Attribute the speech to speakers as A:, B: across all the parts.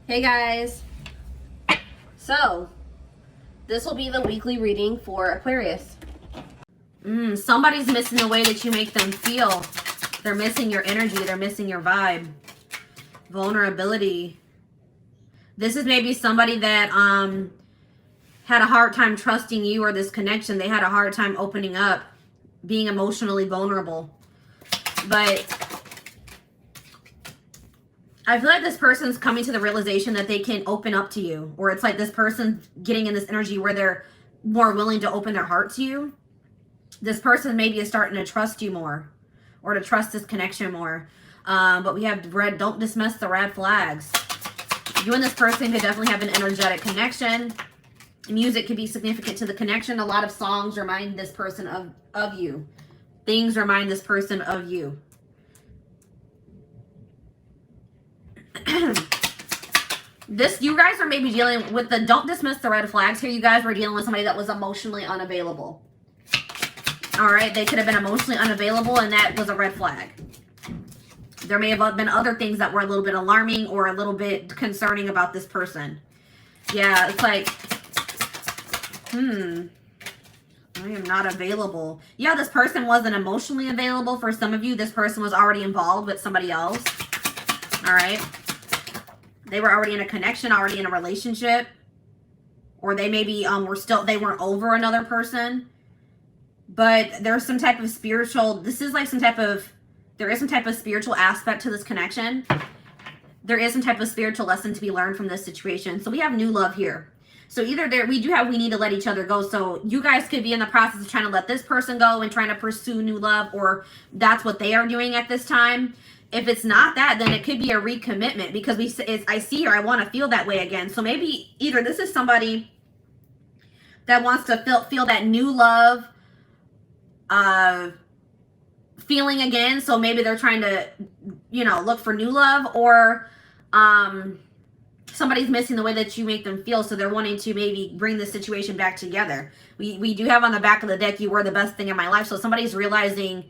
A: Hey guys, so this will be the weekly reading for Aquarius. Somebody's missing the way that you make them feel. They're missing your energy. They're missing your vibe. Vulnerability. This is maybe somebody that had a hard time trusting you or this connection. They had a hard time opening up, being emotionally vulnerable. But I feel like this person's coming to the realization that they can open up to you. Or it's like this person getting in this energy where they're more willing to open their heart to you. This person maybe is starting to trust you more. Or to trust this connection more. But we have red, don't dismiss the red flags. You and this person could definitely have an energetic connection. Music could be significant to the connection. A lot of songs remind this person of you. Things remind this person of you. You guys are maybe dealing with the don't dismiss the red flags here. You guys were dealing with somebody that was emotionally unavailable. All right, they could have been emotionally unavailable, and that was a red flag. There may have been other things that were a little bit alarming or a little bit concerning about this person. Yeah, it's like, I am not available. Yeah, this person wasn't emotionally available for some of you. This person was already involved with somebody else. All right. They were already in a connection, already in a relationship. Or they maybe they weren't over another person. But there's some type of spiritual, there is some type of spiritual aspect to this connection. There is some type of spiritual lesson to be learned from this situation. So we have new love here. So either we need to let each other go. So you guys could be in the process of trying to let this person go and trying to pursue new love, or that's what they are doing at this time. If it's not that, then it could be a recommitment, because I see here, I want to feel that way again. So maybe either this is somebody that wants to feel that new love feeling again. So maybe they're trying to, look for new love, or somebody's missing the way that you make them feel. So they're wanting to maybe bring this situation back together. We do have on the back of the deck, you were the best thing in my life. So somebody's realizing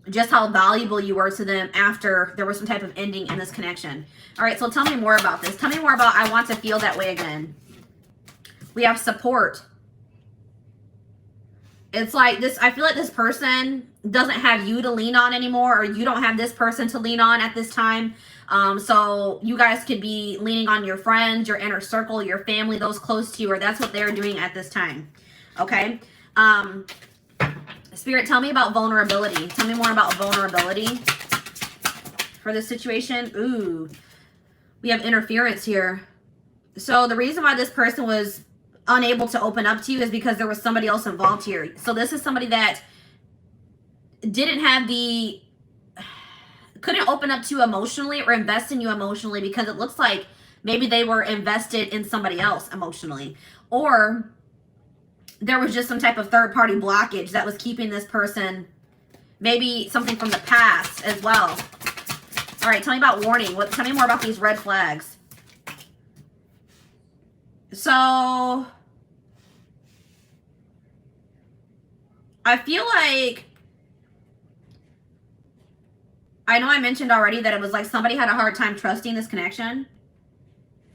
A: just how valuable you were to them after there was some type of ending in this connection. All right, so tell me more about this. Tell me more about I want to feel that way again. We have support. It's like this, I feel like this person doesn't have you to lean on anymore, or you don't have this person to lean on at this time. So you guys could be leaning on your friends, your inner circle, your family, those close to you, or that's what they're doing at this time. Okay. Spirit, tell me about vulnerability. Tell me more about vulnerability for this situation. Ooh, we have interference here. So the reason why this person was unable to open up to you is because there was somebody else involved here. So this is somebody that couldn't open up to you emotionally or invest in you emotionally, because it looks like maybe they were invested in somebody else emotionally, or there was just some type of third-party blockage that was keeping this person, maybe something from the past as well. All right, tell me about warning. Tell me more about these red flags. So I feel like, I know I mentioned already that it was like somebody had a hard time trusting this connection.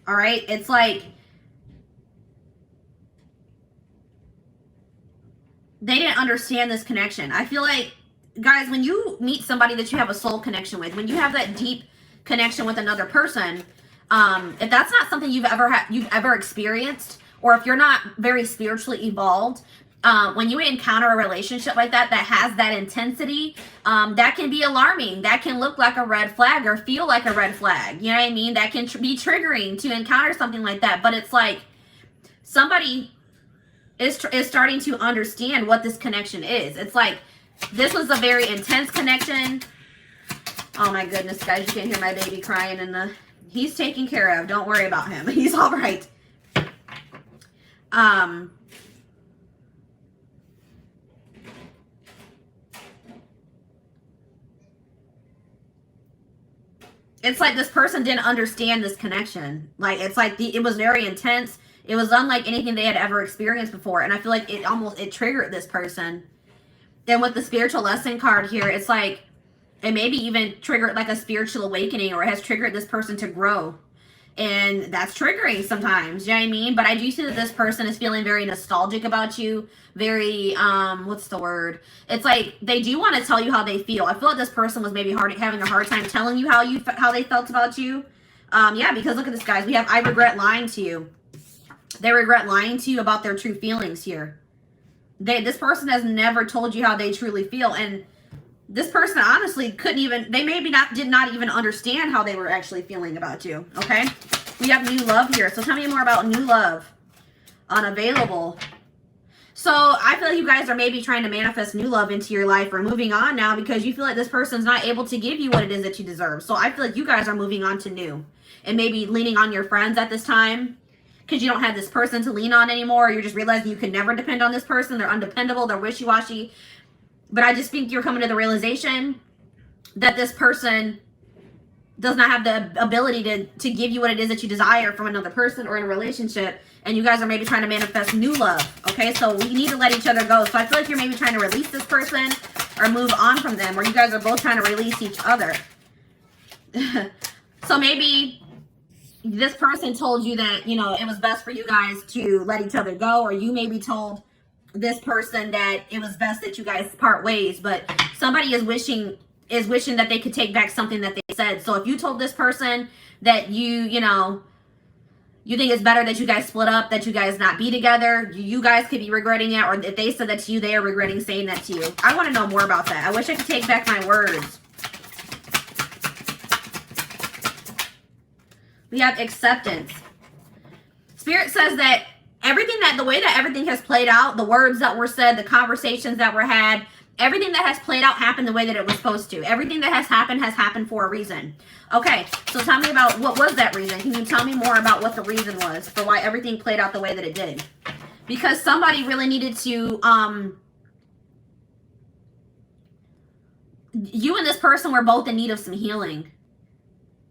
A: All right, it's like they didn't understand this connection. I feel like, guys, when you meet somebody that you have a soul connection with, when you have that deep connection with another person, if that's not something you've ever experienced, or if you're not very spiritually evolved, when you encounter a relationship like that has that intensity, that can be alarming. That can look like a red flag or feel like a red flag. You know what I mean? That can be triggering to encounter something like that. But it's like somebody is starting to understand what this connection is. It's like this was a very intense connection. Oh my goodness, guys, you can't hear my baby crying he's taken care of. Don't worry about him. He's all right. It's like this person didn't understand this connection. Like, it's like it was very intense. It was unlike anything they had ever experienced before. And I feel like it triggered this person. Then with the spiritual lesson card here, it's like it maybe even triggered like a spiritual awakening, or it has triggered this person to grow. And that's triggering sometimes, you know what I mean? But I do see that this person is feeling very nostalgic about you. Very, what's the word? It's like they do want to tell you how they feel. I feel like this person was maybe having a hard time telling you how they felt about you. Yeah, because look at this, guys. We have, I regret lying to you. They regret lying to you about their true feelings here. This person has never told you how they truly feel. And this person honestly couldn't even, they maybe did not even understand how they were actually feeling about you, okay? We have new love here. So tell me more about new love. Unavailable. So I feel like you guys are maybe trying to manifest new love into your life or moving on now because you feel like this person's not able to give you what it is that you deserve. So I feel like you guys are moving on to new and maybe leaning on your friends at this time because you don't have this person to lean on anymore. Or you're just realizing you can never depend on this person. They're undependable. They're wishy-washy. But I just think you're coming to the realization that this person does not have the ability to give you what it is that you desire from another person or in a relationship. And you guys are maybe trying to manifest new love. Okay, so we need to let each other go. So I feel like you're maybe trying to release this person or move on from them. Or you guys are both trying to release each other. So maybe this person told you that, you know, it was best for you guys to let each other go. Or you maybe told this person that it was best that you guys part ways, but somebody is wishing that they could take back something that they said. So if you told this person that you think it's better that you guys split up, that you guys not be together, you guys could be regretting it. Or if they said that to you, they are regretting saying that to you. I want to know more about that. I wish I could take back my words. We have acceptance. Spirit says that the way that everything has played out, the words that were said, the conversations that were had, everything that has played out happened the way that it was supposed to. Everything that has happened for a reason. Okay, so tell me about what was that reason. Can you tell me more about what the reason was for why everything played out the way that it did? Because somebody really needed to, you and this person were both in need of some healing.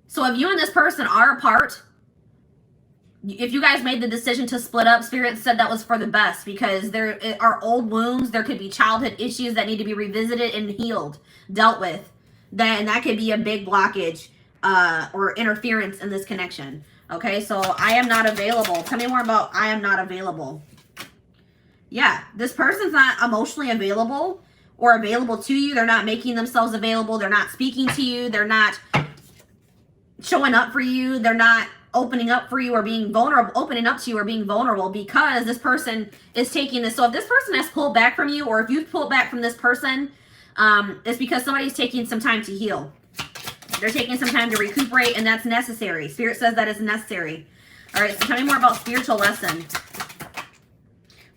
A: So if you and this person are apart, if you guys made the decision to split up, Spirit said that was for the best because there are old wounds. There could be childhood issues that need to be revisited and healed, dealt with. And that could be a big blockage or interference in this connection. Okay, so I am not available. Tell me more about I am not available. Yeah, this person's not emotionally available or available to you. They're not making themselves available. They're not speaking to you. They're not showing up for you. They're not opening up for you or being vulnerable, opening up to you or being vulnerable because this person is taking this. So if this person has pulled back from you or if you've pulled back from this person, it's because somebody's taking some time to heal. They're taking some time to recuperate and that's necessary. Spirit says that is necessary. All right, so tell me more about spiritual lesson.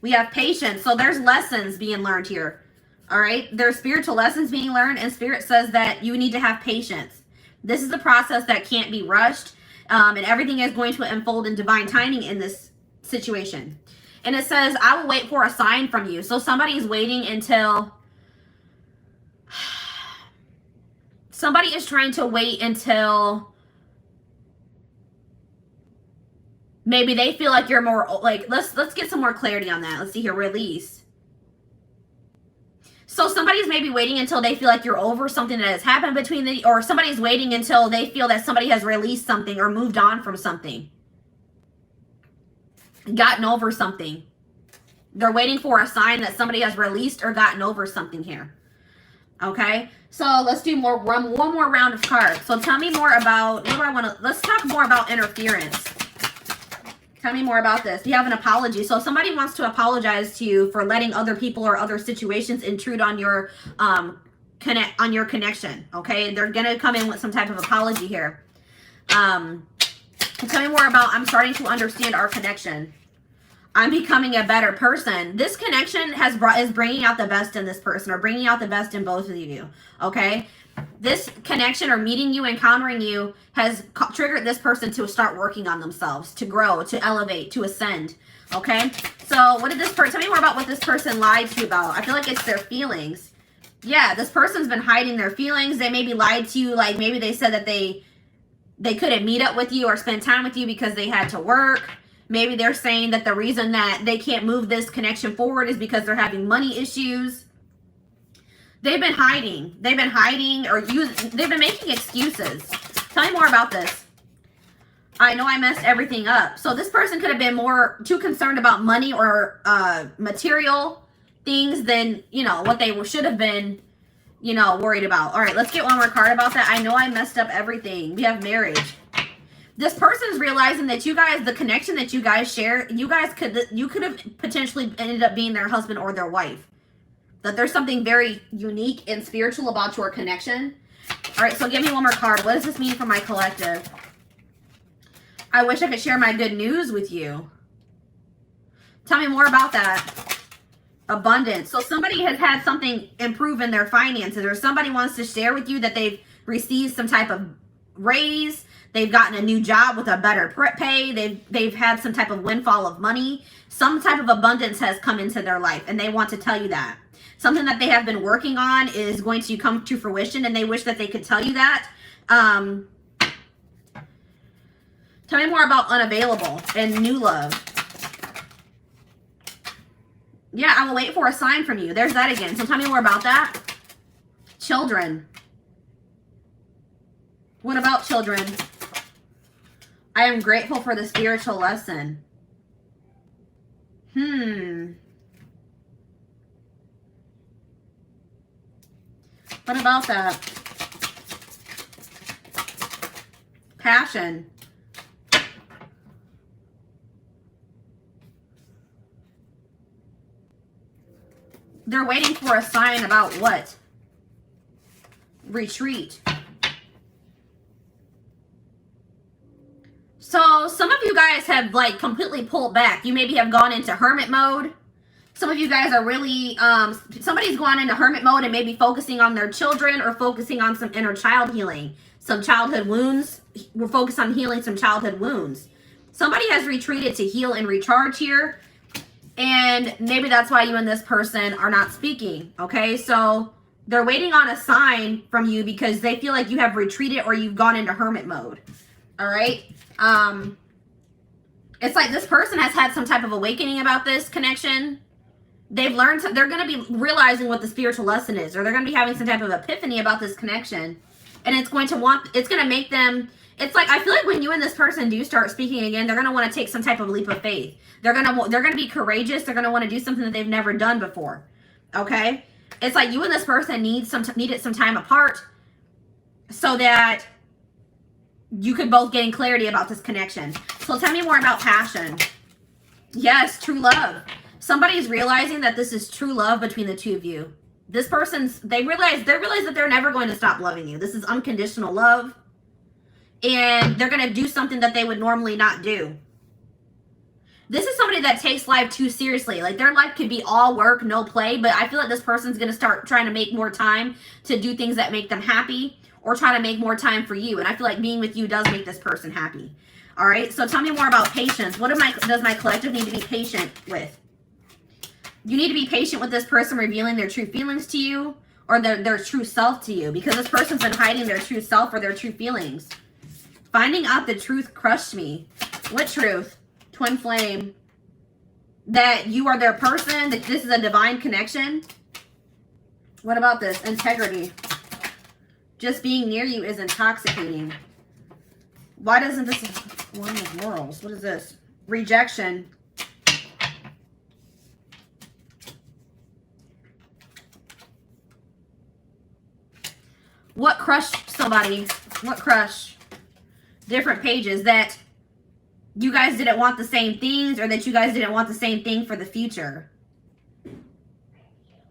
A: We have patience. So there's lessons being learned here. All right, there's spiritual lessons being learned and Spirit says that you need to have patience. This is a process that can't be rushed. And everything is going to unfold in divine timing in this situation. And it says, I will wait for a sign from you. So somebody's waiting until, somebody is trying to wait until maybe they feel like you're more, like, let's get some more clarity on that. Let's see here, release. So somebody's maybe waiting until they feel like you're over something that has happened between or somebody's waiting until they feel that somebody has released something or moved on from something. Gotten over something. They're waiting for a sign that somebody has released or gotten over something here. Okay, so let's do one more round of cards. So tell me more about, what do I want to, let's talk more about interference. Tell me more about this. Do you have an apology? So if somebody wants to apologize to you for letting other people or other situations intrude on your connection. Okay, they're gonna come in with some type of apology here. Tell me more about, I'm starting to understand our connection. I'm becoming a better person. This connection is bringing out the best in this person or bringing out the best in both of you. Okay. This connection or meeting you, encountering you has triggered this person to start working on themselves, to grow, to elevate, to ascend. Okay. So what did this person, tell me more about what this person lied to you about. I feel like it's their feelings. Yeah. This person's been hiding their feelings. They maybe lied to you. Like maybe they said that they couldn't meet up with you or spend time with you because they had to work. Maybe they're saying that the reason that they can't move this connection forward is because they're having money issues. They've been hiding. They've been hiding or they've been making excuses. Tell me more about this. I know I messed everything up. So this person could have been too concerned about money or material things than, you know, what they should have been, you know, worried about. All right, let's get one more card about that. I know I messed up everything. We have marriage. This person is realizing that you guys, the connection that you guys share, you could have potentially ended up being their husband or their wife. That there's something very unique and spiritual about your connection. All right, so give me one more card. What does this mean for my collective? I wish I could share my good news with you. Tell me more about that. Abundance. So somebody has had something improve in their finances, or somebody wants to share with you that they've received some type of raise. They've gotten a new job with a better pay. They've had some type of windfall of money. Some type of abundance has come into their life, and they want to tell you that. Something that they have been working on is going to come to fruition, and they wish that they could tell you that. Tell me more about unavailable and new love. Yeah, I will wait for a sign from you. There's that again. So tell me more about that. Children. What about children? I am grateful for the spiritual lesson. What about that? Passion. They're waiting for a sign about what? Retreat. So some of you guys have like completely pulled back. You maybe have gone into hermit mode. Some of you guys are really, somebody's gone into hermit mode and maybe focusing on their children or focusing on some inner child healing. Some childhood wounds. We're focused on healing some childhood wounds. Somebody has retreated to heal and recharge here. And maybe that's why you and this person are not speaking, okay? So they're waiting on a sign from you because they feel like you have retreated or you've gone into hermit mode, all right? It's like this person has had some type of awakening about this connection. They've learned, they're going to be realizing what the spiritual lesson is, or they're going to be having some type of epiphany about this connection. And it's going to make them, it's like, I feel like when you and this person do start speaking again, they're going to want to take some type of leap of faith. They're going to be courageous. They're going to want to do something that they've never done before. Okay? It's like you and this person needed some time apart so that you could both gain clarity about this connection. So tell me more about passion. Yes, true love. Somebody's realizing that this is true love between the two of you. This person's, they realize that they're never going to stop loving you. This is unconditional love. And they're going to do something that they would normally not do. This is somebody that takes life too seriously. Like their life could be all work, no play, but I feel like this person's going to start trying to make more time to do things that make them happy or try to make more time for you. And I feel like being with you does make this person happy. All right. So tell me more about patience. What does my collective need to be patient with? You need to be patient with this person revealing their true feelings to you or their true self to you, because this person's been hiding their true self or their true feelings. Finding out the truth crushed me. What truth? Twin flame. That you are their person, that this is a divine connection. What about this? Integrity. Just being near you is intoxicating. Why doesn't this one of morals? What is this? Rejection. What crushed somebody? What crushed? Different pages. That you guys didn't want the same things, or that you guys didn't want the same thing for the future.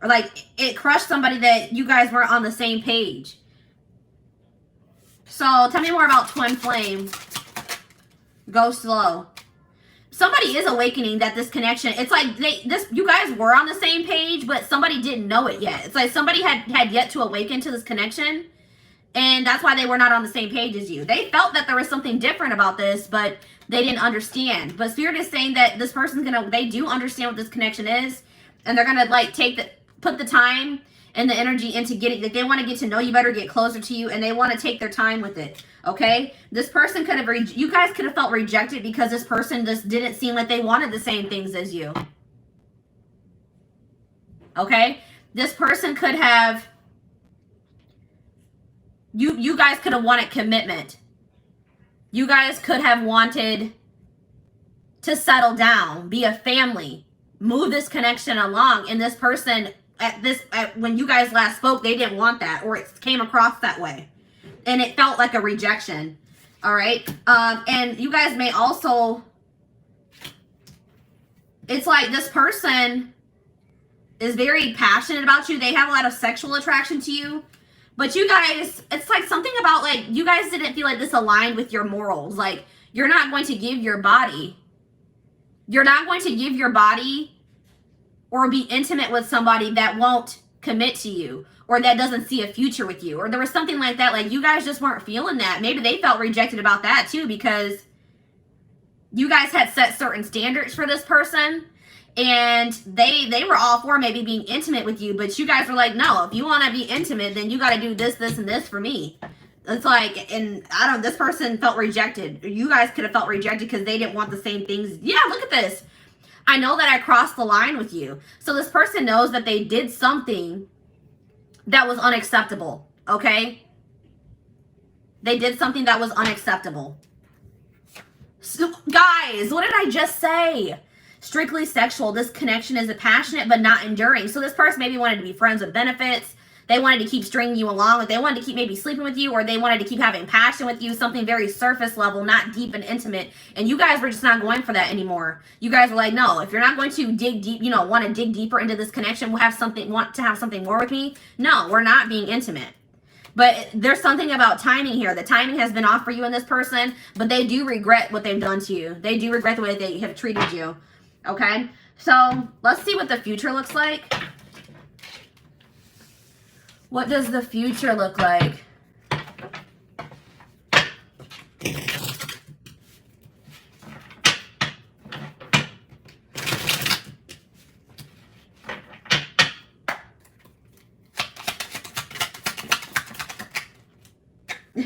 A: Or like it crushed somebody that you guys weren't on the same page. So tell me more about twin flame. Go slow. Somebody is awakening that this connection, it's like you guys were on the same page, but somebody didn't know it yet. It's like somebody had yet to awaken to this connection, and that's why they were not on the same page as you. They felt that there was something different about this, but they didn't understand. But Spirit is saying that this person's they do understand what this connection is, and they're gonna like put the time and the energy into getting, like they want to get to know you better, get closer to you, and they want to take their time with it. Okay, this person could have, you guys could have felt rejected because this person just didn't seem like they wanted the same things as you. Okay, this person could have, you guys could have wanted commitment. You guys could have wanted to settle down, be a family, move this connection along, and this person when you guys last spoke, they didn't want that, or it came across that way, and it felt like a rejection. All right, and you guys may also, it's like this person is very passionate about you. They have a lot of sexual attraction to you, but you guys, it's like something about like you guys didn't feel like this aligned with your morals. Like you're not going to give your body. You're not going to give your body or be intimate with somebody that won't commit to you or that doesn't see a future with you. Or there was something like that. Like you guys just weren't feeling that. Maybe they felt rejected about that too, because you guys had set certain standards for this person and they were all for maybe being intimate with you, but you guys were like, no, if you want to be intimate, then you got to do this, this, and this for me. It's like, and this person felt rejected. You guys could have felt rejected because they didn't want the same things. Yeah, look at this. I know that I crossed the line with you. So this person knows that they did something that was unacceptable, okay? They did something that was unacceptable. So, guys, what did I just say? Strictly sexual. This connection is passionate but not enduring. So this person maybe wanted to be friends with benefits. They wanted to keep stringing you along. They wanted to keep maybe sleeping with you, or they wanted to keep having passion with you, something very surface level, not deep and intimate. And you guys were just not going for that anymore. You guys were like, no, if you're not going to dig deep, you know, want to dig deeper into this connection, want to have something more with me. No, we're not being intimate. But there's something about timing here. The timing has been off for you and this person, but they do regret what they've done to you. They do regret the way they have treated you. Okay? So let's see what the future looks like. What does the future look like?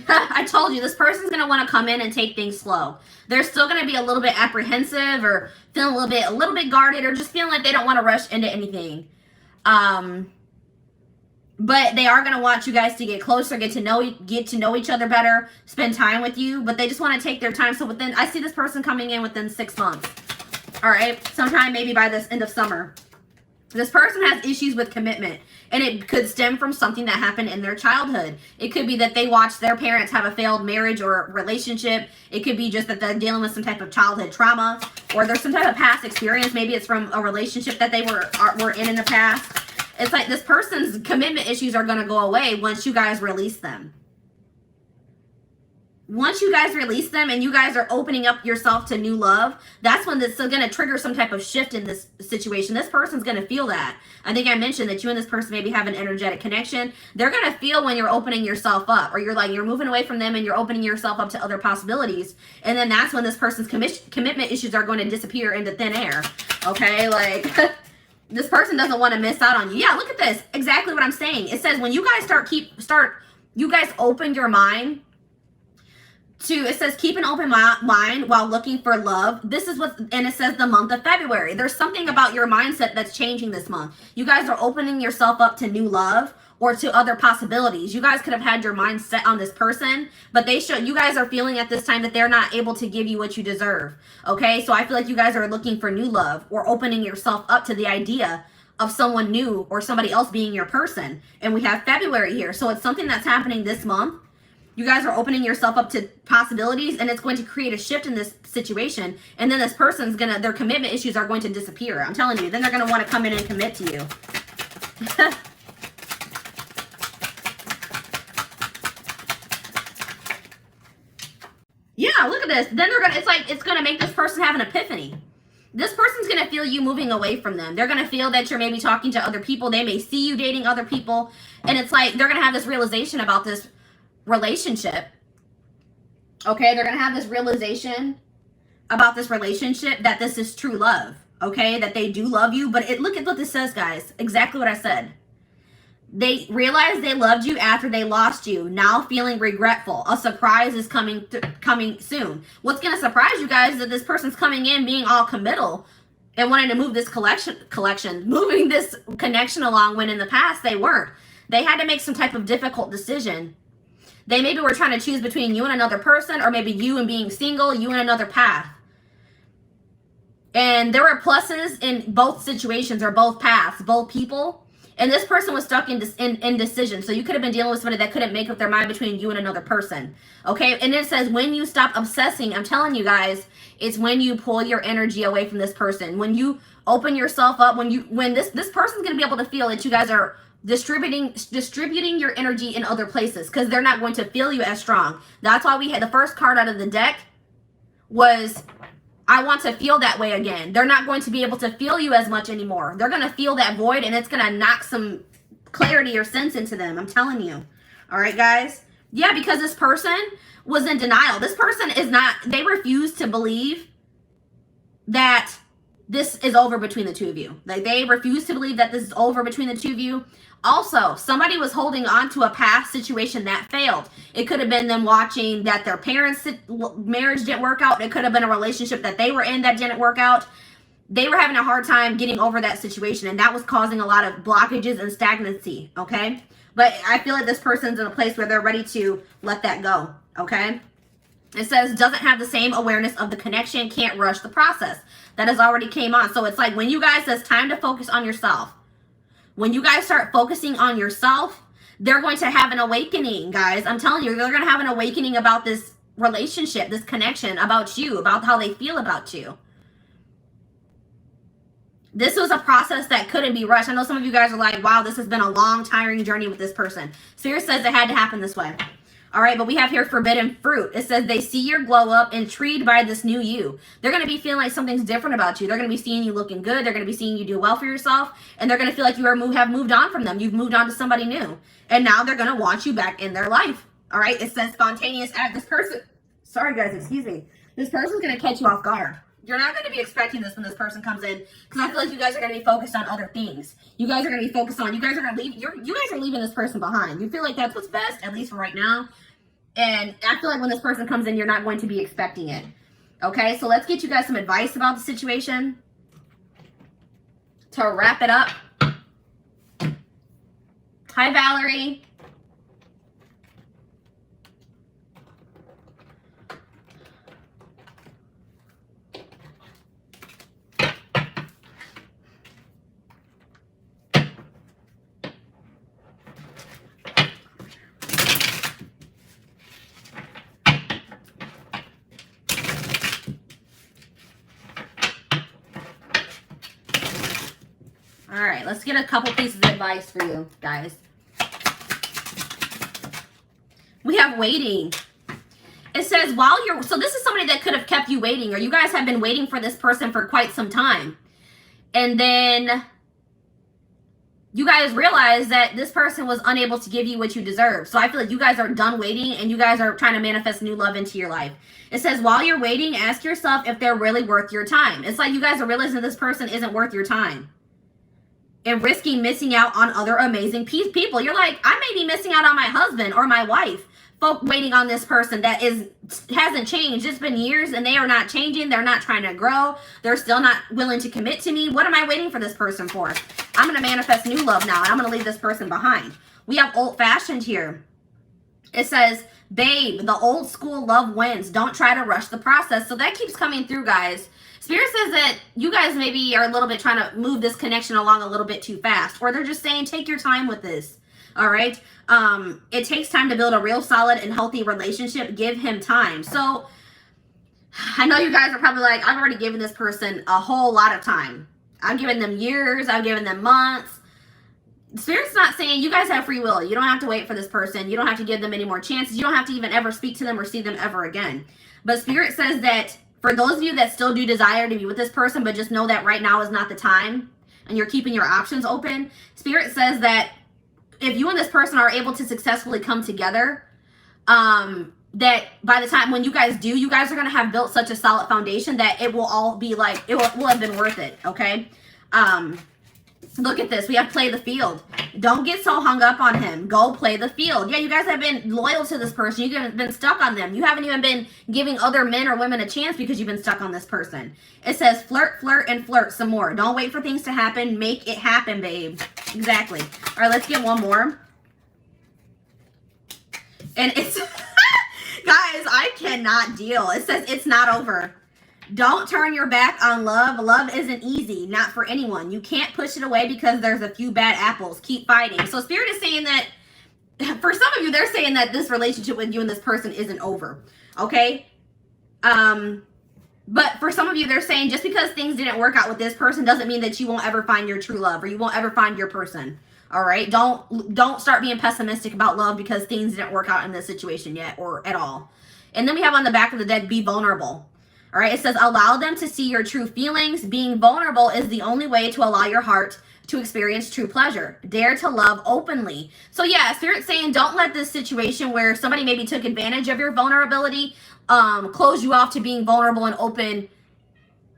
A: I told you, this person's going to want to come in and take things slow. They're still going to be a little bit apprehensive or feeling a little bit guarded, or just feeling like they don't want to rush into anything. But they are going to want you guys to get closer, get to know each other better, spend time with you. But they just want to take their time. So I see this person coming in within 6 months. All right. Sometime maybe by this end of summer. This person has issues with commitment, and it could stem from something that happened in their childhood. It could be that they watched their parents have a failed marriage or relationship. It could be just that they're dealing with some type of childhood trauma, or there's some type of past experience. Maybe it's from a relationship that they were in the past. It's like this person's commitment issues are going to go away once you guys release them. Once you guys release them and you guys are opening up yourself to new love, that's when this is going to trigger some type of shift in this situation. This person's going to feel that. I think I mentioned that you and this person maybe have an energetic connection. They're going to feel when you're opening yourself up, or you're moving away from them and you're opening yourself up to other possibilities. And then that's when this person's commitment issues are going to disappear into thin air. Okay, like this person doesn't want to miss out on you. Yeah, look at this. Exactly what I'm saying. It says when you guys you guys open your mind it says keep an open mind while looking for love. This is and it says the month of February. There's something about your mindset that's changing this month. You guys are opening yourself up to new love or to other possibilities. You guys could have had your mind set on this person, but you guys are feeling at this time that they're not able to give you what you deserve. Okay, so I feel like you guys are looking for new love or opening yourself up to the idea of someone new or somebody else being your person. And we have February here, so it's something that's happening this month. You guys are opening yourself up to possibilities, and it's going to create a shift in this situation. And then this person's their commitment issues are going to disappear. I'm telling you, then they're going to want to come in and commit to you. Yeah, look at this. Then it's going to make this person have an epiphany. This person's going to feel you moving away from them. They're going to feel that you're maybe talking to other people. They may see you dating other people. And it's like they're going to have this realization about this relationship. Okay, they're going to have this realization about this relationship that this is true love. Okay, that they do love you. But look at what this says, guys. Exactly what I said. They realized they loved you after they lost you. Now feeling regretful. A surprise is coming soon. What's going to surprise you guys is that this person's coming in being all committal and wanting to move this moving this connection along when in the past they weren't. They had to make some type of difficult decision. They maybe were trying to choose between you and another person, or maybe you and being single, you and another path. And there were pluses in both situations, or both paths, both people. And this person was stuck in indecision. So you could have been dealing with somebody that couldn't make up their mind between you and another person. Okay? And it says when you stop obsessing, I'm telling you guys, it's when you pull your energy away from this person. When you open yourself up, when this person's going to be able to feel that you guys are distributing your energy in other places, because they're not going to feel you as strong. That's why we had the first card out of the deck was, I want to feel that way again. They're not going to be able to feel you as much anymore. They're going to feel that void, and it's going to knock some clarity or sense into them. I'm telling you. All right, guys? Yeah, because this person was in denial. This person is not, they refuse to believe that this is over between the two of you. Like, they refuse to believe that this is over between the two of you. Also, somebody was holding on to a past situation that failed. It could have been them watching that their parents' marriage didn't work out. It could have been a relationship that they were in that didn't work out. They were having a hard time getting over that situation, and that was causing a lot of blockages and stagnancy, okay? But I feel like this person's in a place where they're ready to let that go, okay? It says, doesn't have the same awareness of the connection, can't rush the process. That has already came on. So it's like when you guys, it's time to focus on yourself. When you guys start focusing on yourself, they're going to have an awakening, guys. I'm telling you, they're going to have an awakening about this relationship, this connection, about you, about how they feel about you. This was a process that couldn't be rushed. I know some of you guys are like, wow, this has been a long, tiring journey with this person. Spirit says it had to happen this way. All right, but we have here forbidden fruit. It says they see your glow up, intrigued by this new you. They're going to be feeling like something's different about you. They're going to be seeing you looking good. They're going to be seeing you do well for yourself. And they're going to feel like you have moved on from them. You've moved on to somebody new. And now they're going to want you back in their life. All right, it says spontaneous act. This person, sorry guys, excuse me. This person's going to catch you off guard. You're not going to be expecting this when this person comes in, because I feel like you guys are going to be focused on other things. You guys are going to be focused on, you guys are going to leave, you guys are leaving this person behind. You feel like that's what's best, at least for right now. And I feel like when this person comes in, you're not going to be expecting it. Okay, so let's get you guys some advice about the situation to wrap it up. Hi, Valerie. All right, let's get a couple pieces of advice for you guys. We have waiting. It says while you're, so this is somebody that could have kept you waiting, or you guys have been waiting for this person for quite some time. And then you guys realize that this person was unable to give you what you deserve. So I feel like you guys are done waiting, and you guys are trying to manifest new love into your life. It says while you're waiting, ask yourself if they're really worth your time. It's like you guys are realizing this person isn't worth your time, and risking missing out on other amazing people. You're like, I may be missing out on my husband or my wife. Folk waiting on this person that hasn't changed. It's been years and they are not changing. They're not trying to grow. They're still not willing to commit to me. What am I waiting for this person for? I'm going to manifest new love now, and I'm going to leave this person behind. We have old-fashioned here. It says, babe, the old school love wins. Don't try to rush the process. So that keeps coming through, guys. Spirit says that you guys maybe are a little bit trying to move this connection along a little bit too fast. Or they're just saying, take your time with this. All right? It takes time to build a real solid and healthy relationship. Give him time. So I know you guys are probably like, I've already given this person a whole lot of time. I've given them years. I've given them months. Spirit's not saying you guys have free will. You don't have to wait for this person. You don't have to give them any more chances. You don't have to even ever speak to them or see them ever again. But Spirit says that for those of you that still do desire to be with this person, but just know that right now is not the time, and you're keeping your options open, Spirit says that if you and this person are able to successfully come together, that by the time when you guys do, you guys are going to have built such a solid foundation that it will all be like, it will have been worth it, okay? Look at this. We have play the field. Don't get so hung up on him. Go play the field. Yeah, you guys have been loyal to this person. You've been stuck on them. You haven't even been giving other men or women a chance because you've been stuck on this person. It says flirt, flirt, and flirt some more. Don't wait for things to happen. Make it happen, babe. Exactly. All right, let's get one more. And it's, guys, I cannot deal. It says it's not over. Don't turn your back on love. Love isn't easy, not for anyone. You can't push it away because there's a few bad apples. Keep fighting. So Spirit is saying that, for some of you, they're saying that this relationship with you and this person isn't over. Okay? But for some of you, they're saying just because things didn't work out with this person doesn't mean that you won't ever find your true love, or you won't ever find your person. All right? Don't start being pessimistic about love because things didn't work out in this situation yet or at all. And then we have on the back of the deck, be vulnerable. All right? It says, allow them to see your true feelings. Being vulnerable is the only way to allow your heart to experience true pleasure. Dare to love openly. So yeah, Spirit's saying don't let this situation where somebody maybe took advantage of your vulnerability close you off to being vulnerable and open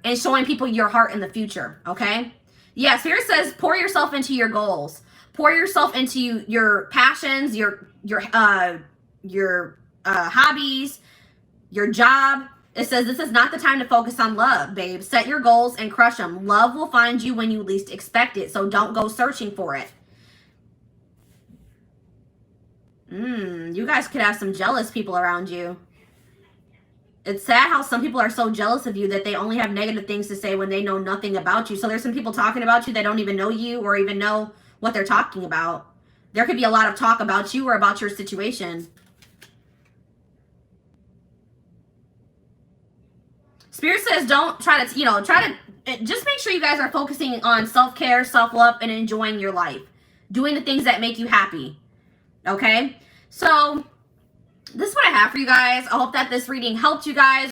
A: and showing people your heart in the future. Okay? Yeah, Spirit says pour yourself into your goals. Pour yourself into your passions, your hobbies, your job. It says this is not the time to focus on love, babe. Set your goals and crush them. Love will find you when you least expect it, so don't go searching for it. You guys could have some jealous people around you. It's sad how some people are so jealous of you that they only have negative things to say when they know nothing about you. So there's some people talking about you that don't even know you or even know what they're talking about. There could be a lot of talk about you or about your situation. Spirit says don't try to, just make sure you guys are focusing on self-care, self-love, and enjoying your life. Doing the things that make you happy. Okay? So, this is what I have for you guys. I hope that this reading helped you guys.